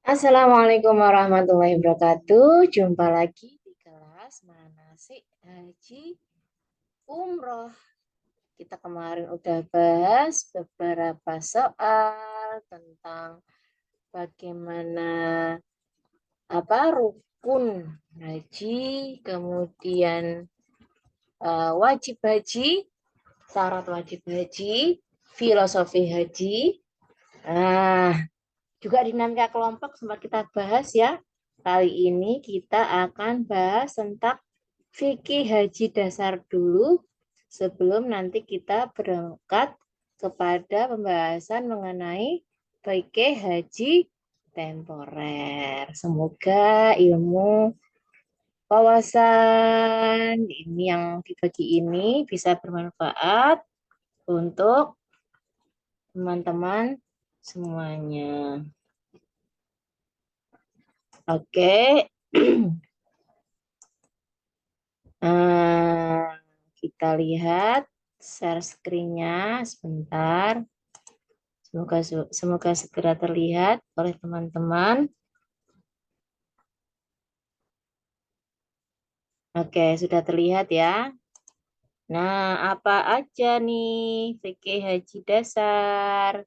Assalamualaikum warahmatullahi wabarakatuh. Jumpa lagi di kelas manasik haji umroh. Kita kemarin udah bahas beberapa soal tentang bagaimana rukun haji, kemudian wajib haji, syarat wajib haji, filosofi haji. Nah, juga dinamika kelompok sempat kita bahas ya. Kali ini kita akan bahas tentang fikih haji dasar dulu sebelum nanti kita berangkat kepada pembahasan mengenai fikih haji temporer. Semoga ilmu wawasan ini yang dibagi ini bisa bermanfaat untuk teman-teman semuanya. Oke. Kita lihat share screen-nya sebentar. Semoga segera terlihat oleh teman-teman. Oke, sudah terlihat ya. Nah, apa aja nih fikih haji dasar?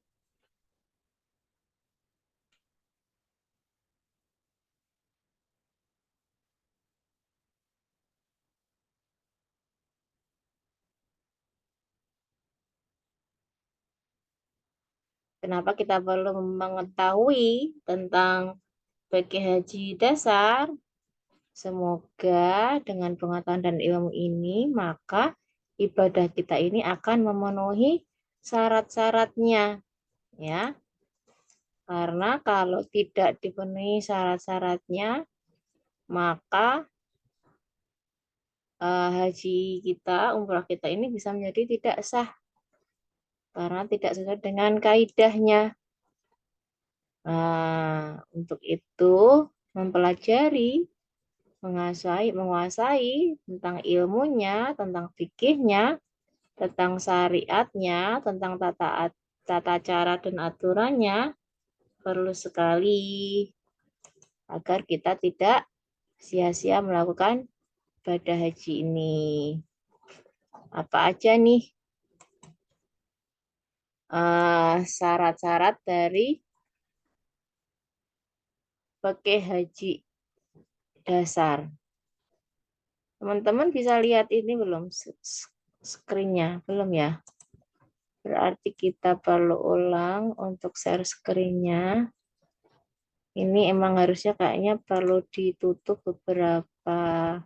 Kenapa kita perlu mengetahui tentang fikih haji dasar? Semoga dengan pengetahuan dan ilmu ini, maka ibadah kita ini akan memenuhi syarat-syaratnya, ya. Karena kalau tidak dipenuhi syarat-syaratnya, maka haji kita, umrah kita ini bisa menjadi tidak sah karena tidak sesuai dengan kaidahnya. Nah, untuk itu mempelajari, menguasai tentang ilmunya, tentang fikihnya, tentang syariatnya, tentang tata cara dan aturannya perlu sekali agar kita tidak sia-sia melakukan ibadah haji ini. Apa aja nih syarat-syarat dari fikih haji dasar? Teman-teman bisa lihat ini belum screen-nya? Belum ya? Berarti kita perlu ulang untuk share screen-nya. Ini emang harusnya kayaknya perlu ditutup beberapa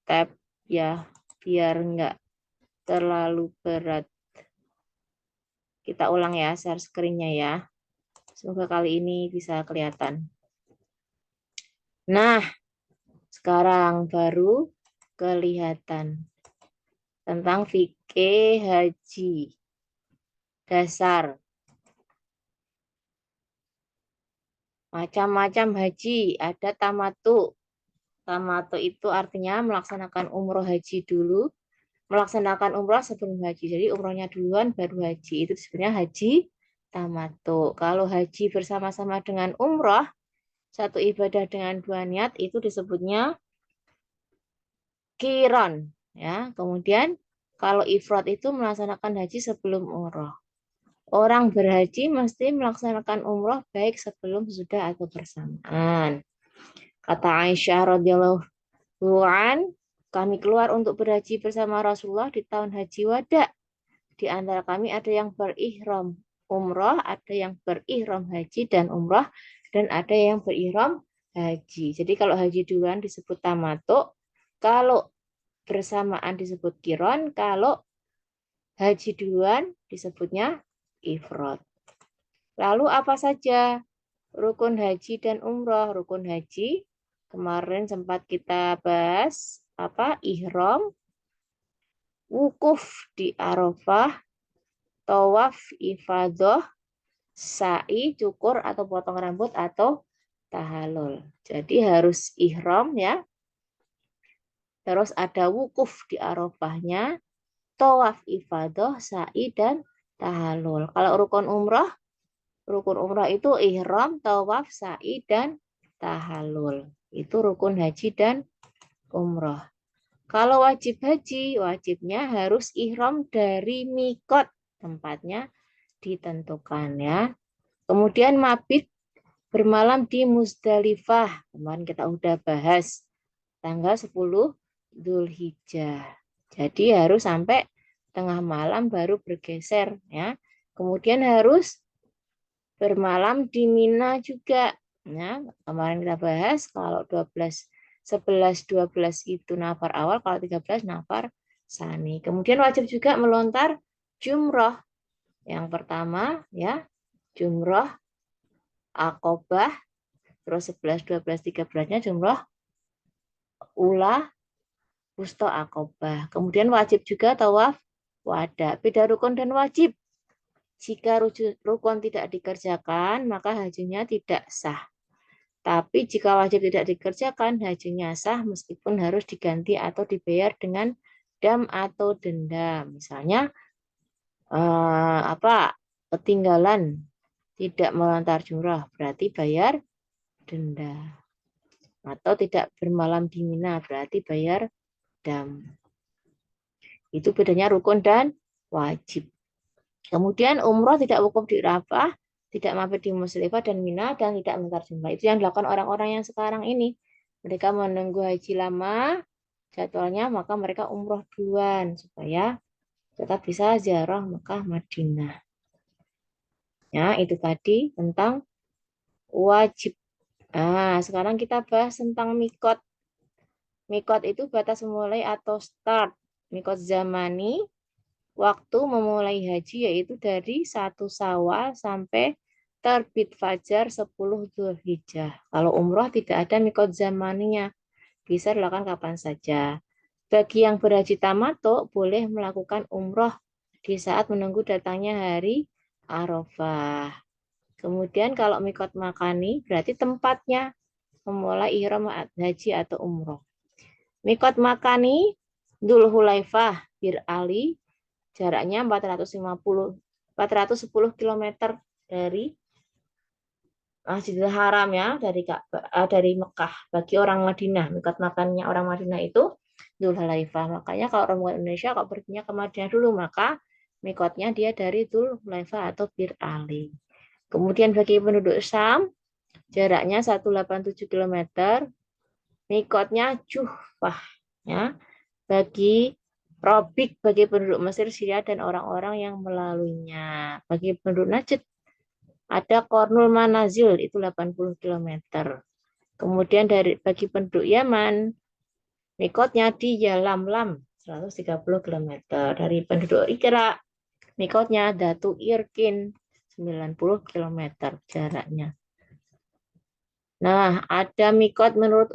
tab ya, biar nggak terlalu berat. Kita ulang ya share screen-nya ya. Semoga kali ini bisa kelihatan. Nah, sekarang baru kelihatan tentang fikih haji dasar. Macam-macam haji, ada tamatu. Tamatu itu artinya melaksanakan umroh haji dulu, melaksanakan umroh sebelum haji. Jadi umrohnya duluan baru haji. Itu sebenarnya haji tamatu. Kalau haji bersama-sama dengan umroh, satu ibadah dengan dua niat itu disebutnya kiron. Ya, kemudian kalau ifrad itu melaksanakan haji sebelum umroh. Orang berhaji mesti melaksanakan umroh baik sebelum, sesudah, atau bersamaan. Kata Aisyah radhiyallahu an, kami keluar untuk berhaji bersama Rasulullah di tahun haji wada. Di antara kami ada yang berihram umroh, ada yang berihram haji dan umroh, dan ada yang berihram haji. Jadi kalau haji duluan disebut tamattu, kalau bersamaan disebut kiron, kalau haji duluan disebutnya ifrad. Lalu apa saja rukun haji dan umroh? Rukun haji kemarin sempat kita bahas ihram, wukuf di Arafah, tawaf ifadah, sa'i, cukur atau potong rambut atau tahallul. Jadi harus ihram ya. Terus ada wukuf di Arafahnya, tawaf ifadah, sa'i dan tahallul. Kalau rukun umroh Rukun umrah itu ihram, tawaf, sa'i, dan tahallul. Itu rukun haji dan umrah. Kalau wajib haji, wajibnya harus ihram dari mikot. Tempatnya ditentukan ya. Kemudian mabit bermalam di Musdalifah. Kemarin kita udah bahas tanggal 10 Dzulhijjah. Jadi harus sampai tengah malam baru bergeser ya. Kemudian harus bermalam di Mina juga. Ya, kemarin kita bahas kalau 12, 11, 12 itu nafar awal, kalau 13 nafar sani. Kemudian wajib juga melontar jumroh. Yang pertama ya, jumroh Aqobah, terus 11, 12, 13-nya jumroh Ula, Wusta, Aqobah. Kemudian wajib juga tawaf wada. Beda rukun dan wajib. Jika rukun tidak dikerjakan, maka hajinya tidak sah. Tapi jika wajib tidak dikerjakan, hajinya sah meskipun harus diganti atau dibayar dengan dam atau denda. Misalnya ketinggalan tidak melontar jumrah, berarti bayar denda. Atau tidak bermalam di Mina, berarti bayar dam. Itu bedanya rukun dan wajib. Kemudian umroh tidak wukuf di Arafah, tidak mabit di Musdalifah dan Mina, dan tidak melontar jumrah. Itu yang dilakukan orang-orang yang sekarang ini. Mereka menunggu haji lama jadwalnya, maka mereka umroh duluan supaya tetap bisa ziarah Mekah Madinah. Ya, itu tadi tentang wajib. Nah, sekarang kita bahas tentang mikot. Mikot itu batas memulai atau start. Mikot zamani, waktu memulai haji yaitu dari 1 Syawal sampai terbit fajar 10 Dzulhijjah. Kalau umroh tidak ada mikot zamaninya, bisa dilakukan kapan saja. Bagi yang berhaji tamattu boleh melakukan umroh di saat menunggu datangnya hari Arafah. Kemudian kalau mikot makani berarti tempatnya memulai ihram haji atau umroh. Mikot makani Dzulhulaifah Bir Ali, jaraknya 410 km dari Masjidil Haram ya, dari Mekah. Bagi orang Madinah, mikot makannya orang Madinah itu Dzulhulaifah. Makanya kalau orang Indonesia kalau perginya ke Madinah dulu, maka mikotnya dia dari Dzulhulaifah atau Bir Ali. Kemudian bagi penduduk Syam, jaraknya 187 km, mikotnya Juhfah ya. Bagi Robik bagi penduduk Mesir, Syria dan orang-orang yang melaluinya. Bagi penduduk Najd ada Kornul Manazil itu 80 km. Kemudian bagi penduduk Yaman, mikotnya di Yalamlam 130 km. Dari penduduk Irak, mikotnya Datu Irkin 90 km jaraknya. Nah, ada mikot menurut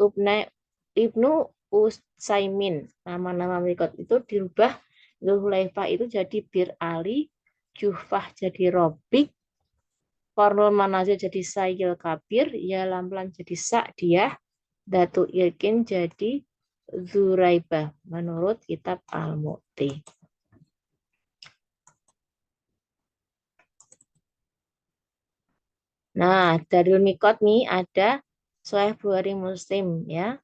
Ibnu Utsaimin. Nama-nama mikot itu dirubah. Dzulhulaifah itu jadi Bir Ali, Juhfah jadi Robik, Kornul Manazil jadi Sayil Kabir, Yalamlam jadi Sa'diyah, Datu Irkin jadi Zuraibah menurut kitab Al-Mu'ti. Nah, dari mikot nih ada Sahih Bukhari Muslim ya.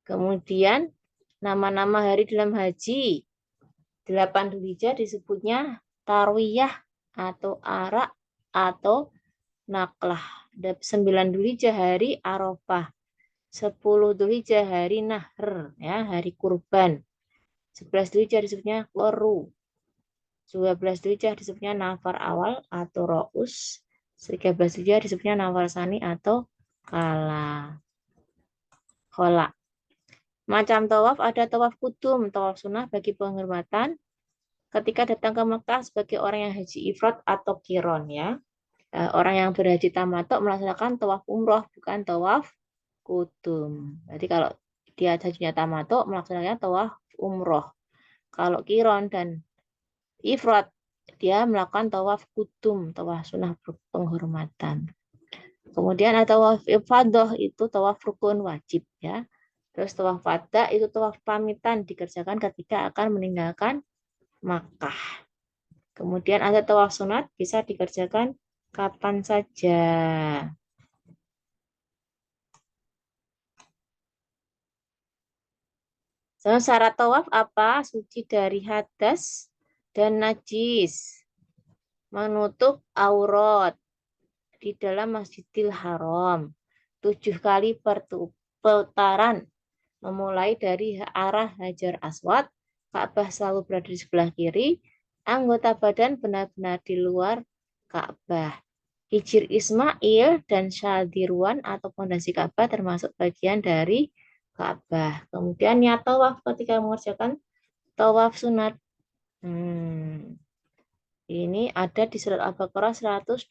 Kemudian nama-nama hari dalam haji. 8 Dzulhijjah disebutnya Tarwiyah atau Arak atau Naklah. 9 Dzulhijjah hari Arafah. 10 Dzulhijjah hari Nahr, ya, hari kurban. 11 Dzulhijjah disebutnya Qoru. 12 Dzulhijjah disebutnya nafar awal atau Ra'us. 13 Dzulhijjah disebutnya nafar sani atau Khola. Macam tawaf ada tawaf kudum, tawaf sunnah bagi penghormatan ketika datang ke Mekah sebagai orang yang haji ifrat atau kiron ya. Orang yang berhaji tamattu melaksanakan tawaf umroh bukan tawaf kudum. Jadi kalau dia hajinya tamattu melaksanakan tawaf umroh. Kalau kiron dan ifrat dia melakukan tawaf kudum, tawaf sunnah penghormatan. Kemudian ada tawaf ifadah itu tawaf rukun wajib ya. Terus tawaf wada itu tawaf pamitan dikerjakan ketika akan meninggalkan Makkah. Kemudian ada tawaf sunat bisa dikerjakan kapan saja. So, syarat tawaf apa? Suci dari hadas dan najis. Menutup aurat di dalam Masjidil Haram. 7 kali putaran. Memulai dari arah Hajar Aswad. Ka'bah selalu berada di sebelah kiri. Anggota badan benar-benar di luar Ka'bah. Hijir Ismail dan Syadiruan atau pondasi Ka'bah termasuk bagian dari Ka'bah. Kemudian niat tawaf ketika mengerjakan tawaf sunat. Ini ada di surat Al-Baqarah 125.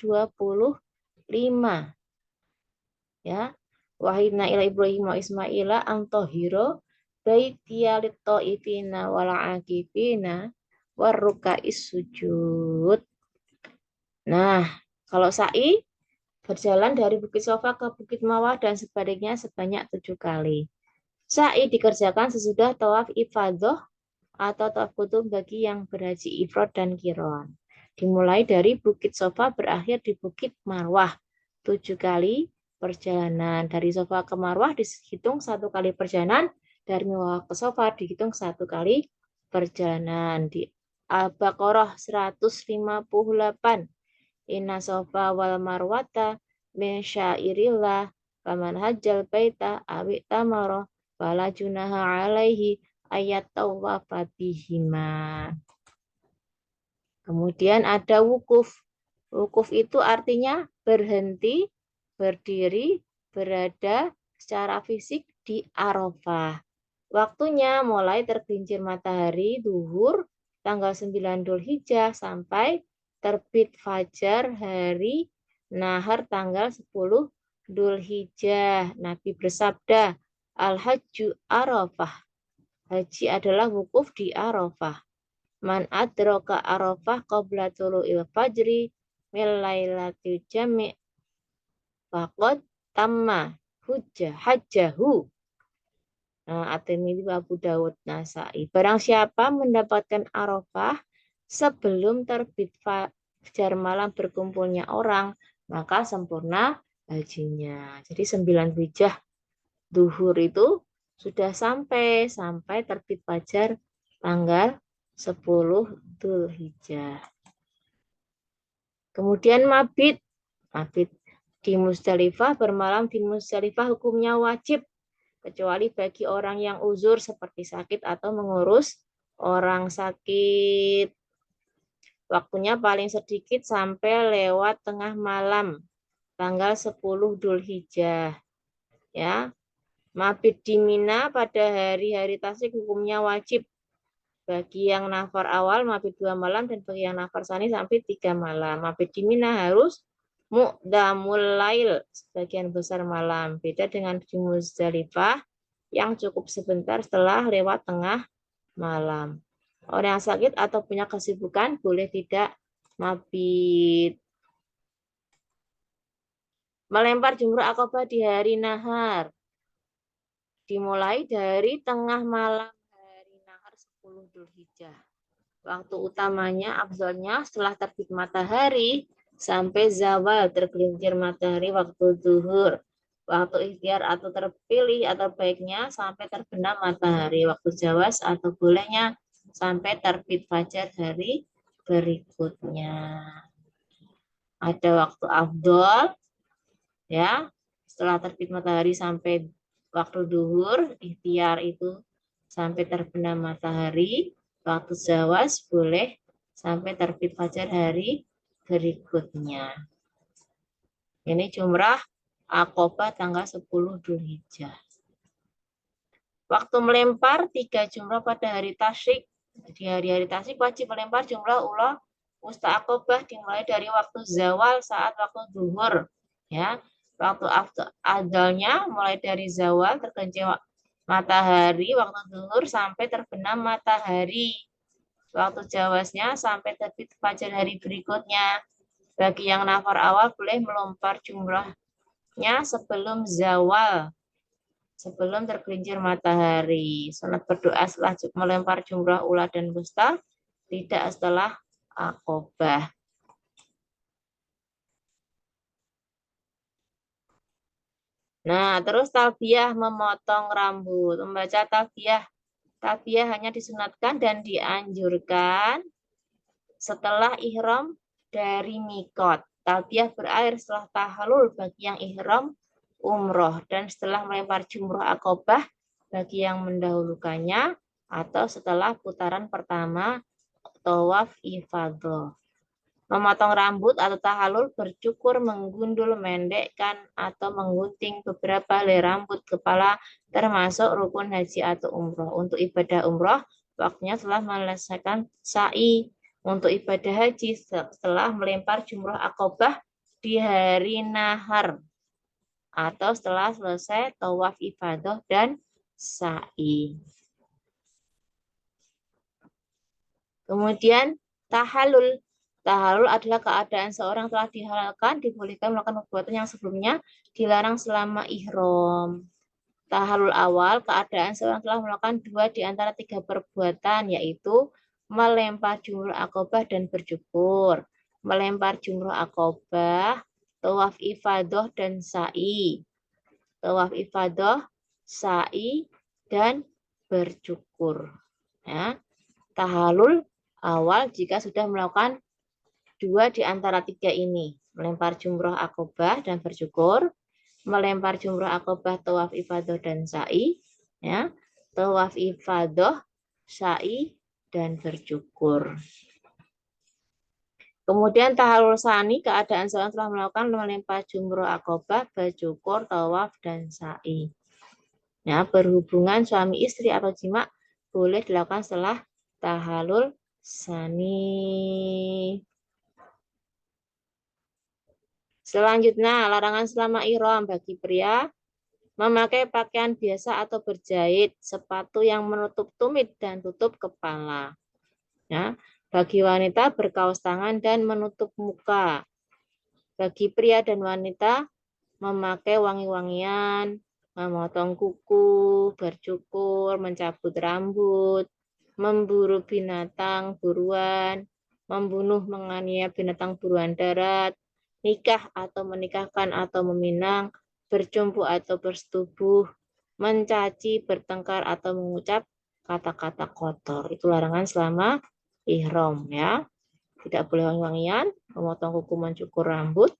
Ya. Wahidna ila Ibrahim wa Ismaila antahiro baitiya lit-taifina wal akifina warruka'is sujud. Nah, kalau sa'i berjalan dari Bukit Sofa ke Bukit Mawar dan sebaliknya sebanyak 7 kali. Sa'i dikerjakan sesudah tawaf ifadah atau tawaf kutub bagi yang berhaji ifrad dan kiron. Dimulai dari Bukit Sofa berakhir di Bukit Marwah. 7 kali perjalanan. Dari Sofa ke Marwah dihitung 1 kali perjalanan. Dari Marwah ke Sofa dihitung 1 kali perjalanan. Di Al-Baqarah 158. Inna Sofa wal Marwata min syairillah faman hajjal baita awi tamaro fala junaha alaihi ayat tawafa bihima. Kemudian ada wukuf. Wukuf itu artinya berhenti, berdiri, berada secara fisik di Arafah. Waktunya mulai tergelincir matahari zuhur tanggal 9 Dzulhijjah sampai terbit fajar hari nahar tanggal 10 Dzulhijjah. Nabi bersabda, Al-Hajju Arafah. Haji adalah wukuf di Arafah. Man adraka Arafah qabla tulu'il fajri min lailatil jami' faqad tamma hajjahu. Nah, At-Tirmidzi Abu Dawud Nasai. Barang siapa mendapatkan Arafah sebelum terbit fajar malam berkumpulnya orang, maka sempurna hajinya. Jadi 9 Dzulhijjah duhur itu sudah sampai terbit fajar tanggal 10 Dzulhijjah. Kemudian mabit di Musdalifah, bermalam di Musdalifah hukumnya wajib kecuali bagi orang yang uzur seperti sakit atau mengurus orang sakit. Waktunya paling sedikit sampai lewat tengah malam tanggal 10 Dzulhijjah. Ya. Mabit di Mina pada hari-hari tasyrik hukumnya wajib. Bagi yang nafar awal mabit 2 malam dan bagi yang nafar sani sampai 3 malam. Mabit di Mina harus mu'damul lail sebagian besar malam. Beda dengan di Muzdalifah yang cukup sebentar setelah lewat tengah malam. Orang yang sakit atau punya kesibukan boleh tidak mabit. Melempar jumrah Aqabah di hari nahar. Dimulai dari tengah malam hari nahar 10 Dzulhijjah. Waktu utamanya, afdolnya setelah terbit matahari sampai zawal tergelincir matahari waktu zuhur. Waktu ikhtiar atau terpilih atau baiknya sampai terbenam matahari. Waktu jawas atau bolehnya sampai terbit fajar hari berikutnya. Ada waktu afdol, ya, setelah terbit matahari sampai waktu duhur, ikhtiar itu sampai terbenam matahari, waktu jawas boleh sampai terbit fajar hari berikutnya. Ini jumrah Aqabah tanggal 10 Dzulhijjah. Waktu melempar 3 jumrah pada hari tasyrik. Di hari-hari tasyrik wajib melempar jumrah ulah wusta Aqabah dimulai dari waktu zawal saat waktu zuhur. Ya, waktu afdalnya mulai dari zawal tergelincir matahari waktu zuhur sampai terbenam matahari. Waktu jawasnya sampai terbit fajar hari berikutnya. Bagi yang nafar awal boleh melempar jumrahnya sebelum zawal, sebelum tergelincir matahari. Sunat berdoa setelah melempar jumrah ula dan wusta, tidak setelah Aqobah. Nah, terus talbiyah memotong rambut. Membaca talbiyah. Talbiyah hanya disunatkan dan dianjurkan setelah ihram dari mikot. Talbiyah berakhir setelah tahalul bagi yang ihram umroh dan setelah melempar jumroh Aqobah bagi yang mendahulukannya atau setelah putaran pertama tawaf ifadah. Memotong rambut atau tahalul, bercukur, menggundul, mendekkan, atau menggunting beberapa helai rambut kepala termasuk rukun haji atau umroh. Untuk ibadah umroh, waktunya setelah menyelesaikan sa'i. Untuk ibadah haji, setelah melempar jumroh Aqobah di hari nahar. Atau setelah selesai tawaf ibadah dan sa'i. Kemudian tahalul. Tahalul adalah keadaan seorang telah dihalalkan, dibolehkan melakukan perbuatan yang sebelumnya dilarang selama ihram. Tahalul awal, keadaan seorang telah melakukan 2 di antara 3 perbuatan, yaitu melempar jumroh Aqobah dan bercukur. Melempar jumroh Aqobah, tawaf ifadah dan sa'i. Tawaf ifadah, sa'i, dan bercukur. Ya. Tahalul awal jika sudah melakukan 2 di antara 3 ini. Melempar jumroh Aqobah dan bercukur. Melempar jumroh Aqobah, tawaf ifadah dan sa'i. Ya. Tawaf ifadah, sa'i, dan bercukur. Kemudian tahalul sani, keadaan seorang telah melakukan melempar jumroh Aqobah, bercukur, tawaf, dan sa'i. Ya, berhubungan suami istri atau jima boleh dilakukan setelah tahalul sani. Selanjutnya, larangan selama ihram bagi pria memakai pakaian biasa atau berjahit, sepatu yang menutup tumit dan tutup kepala. Ya, bagi wanita berkaos tangan dan menutup muka. Bagi pria dan wanita memakai wangi-wangian, memotong kuku, bercukur, mencabut rambut, memburu binatang buruan, membunuh menganiaya binatang buruan darat, nikah atau menikahkan atau meminang, bercumbu atau bersetubuh, mencaci, bertengkar atau mengucap kata-kata kotor. Itu larangan selama ihram ya. Tidak boleh wangi-wangian, memotong kuku, mencukur rambut,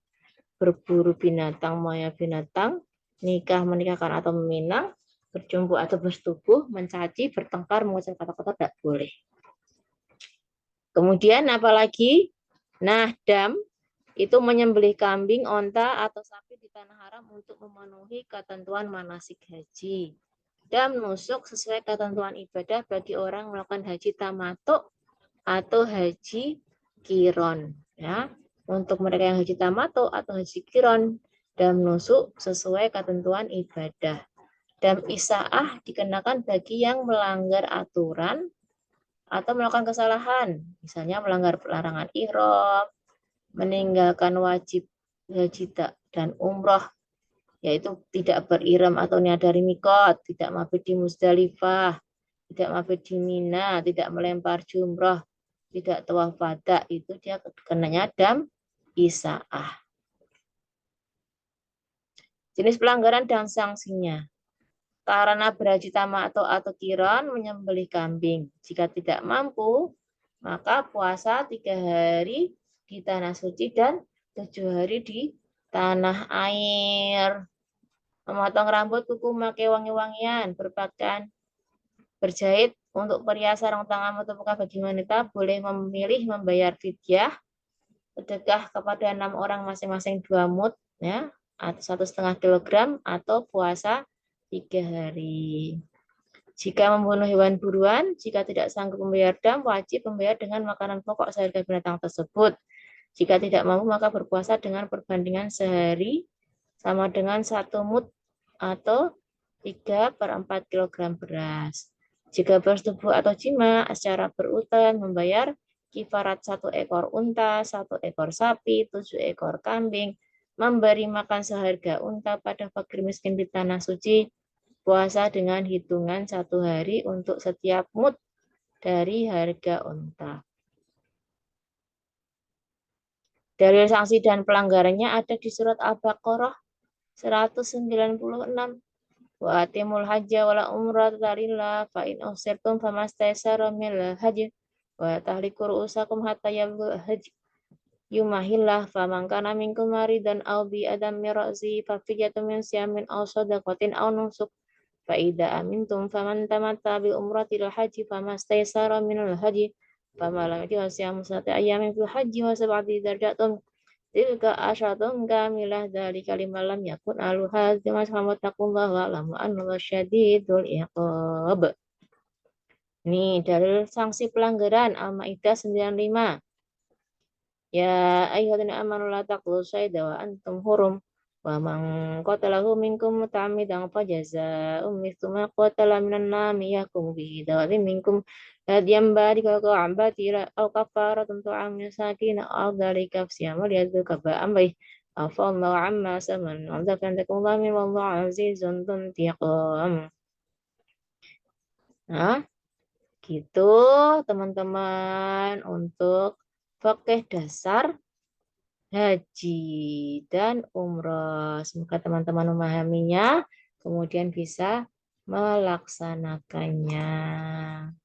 berburu binatang, maya binatang, nikah, menikahkan atau meminang, berjumpa atau bersetubuh, mencaci, bertengkar, mengucap kata-kata tidak boleh. Kemudian apalagi? Nah, dam itu menyembelih kambing, onta, atau sapi di tanah haram untuk memenuhi ketentuan manasik haji. Dam nusuk sesuai ketentuan ibadah bagi orang melakukan haji tamatuk atau haji kiron. Ya. Untuk mereka yang haji tamatuk atau haji kiron, dam nusuk sesuai ketentuan ibadah. Dam isaah dikenakan bagi yang melanggar aturan atau melakukan kesalahan, misalnya melanggar larangan ihram, meninggalkan wajib haji dan umroh, yaitu tidak beriram atau niat dari mikot, tidak mabit di Musdalifah, tidak mabit di Mina, tidak melempar jumroh, tidak tawaf wada, itu dia kenanya dam isaah. Jenis pelanggaran dan sanksinya. Karena berhaji tamattu atau kiron, menyembelih kambing. Jika tidak mampu, maka puasa 3 hari di tanah suci dan 7 hari di tanah air. Memotong rambut, kuku, memakai wangi-wangian, berpakaian berjahit untuk perhiasan rong tangan atau muka bagi wanita, boleh memilih membayar fidyah, sedekah kepada 6 orang masing-masing 2 mud, ya, atau 1,5 kilogram, atau puasa 3 hari. Jika membunuh hewan buruan, jika tidak sanggup membayar dam, wajib membayar dengan makanan pokok seharga binatang tersebut. Jika tidak mampu, maka berpuasa dengan perbandingan sehari sama dengan 1 mud atau 3/4 kilogram beras. Jika bersetubuh atau jima secara berurutan, membayar kifarat 1 ekor unta, 1 ekor sapi, 7 ekor kambing, memberi makan seharga unta pada fakir miskin di tanah suci, puasa dengan hitungan 1 hari untuk setiap mud dari harga unta. Dalil sanksi dan pelanggarannya ada di surat Al-Baqarah 196. Wa atimul hajja wala umrata lillah fa in uhsirtum famastaysara minal hajj wa tahliku ru'usakum hatta yablugha hajj yumahillah faman kana minkum maridan aw bi adam min ra'si fa fidyatun min siyamin aw shadaqatin aw nusuk fa idza amintum faman tamatta bi umratil haji famastaysara minal haji fama lam yajid siyamu sati ayyamin fil haji wa sab'ati darajatun tilka asyatun kamilah dzalika liman lam yakun aluha mas taqullaha wa alamu annallaha syadidul iqab. Ini dalil sanksi pelanggaran Al-Maidah 95. Ya ayyuhalladzina amanu la taqtulu sayda wa antum hurum wa man qatalahu minkum muta'ammidan fajazaa'un mithlu ma qatala minan nami yahkumu bihi dawabin minkum hadiyan baligha ka'bati aw kafaratun ta'amu masakin aw dzalika fasiyamu liyadzuka ba'am baih afallahu amma saman wa taqullaha min wallahu azizun dzuntiqam. Nah, gitu teman-teman untuk fikih dasar haji dan umroh. Semoga teman-teman memahaminya, kemudian bisa melaksanakannya.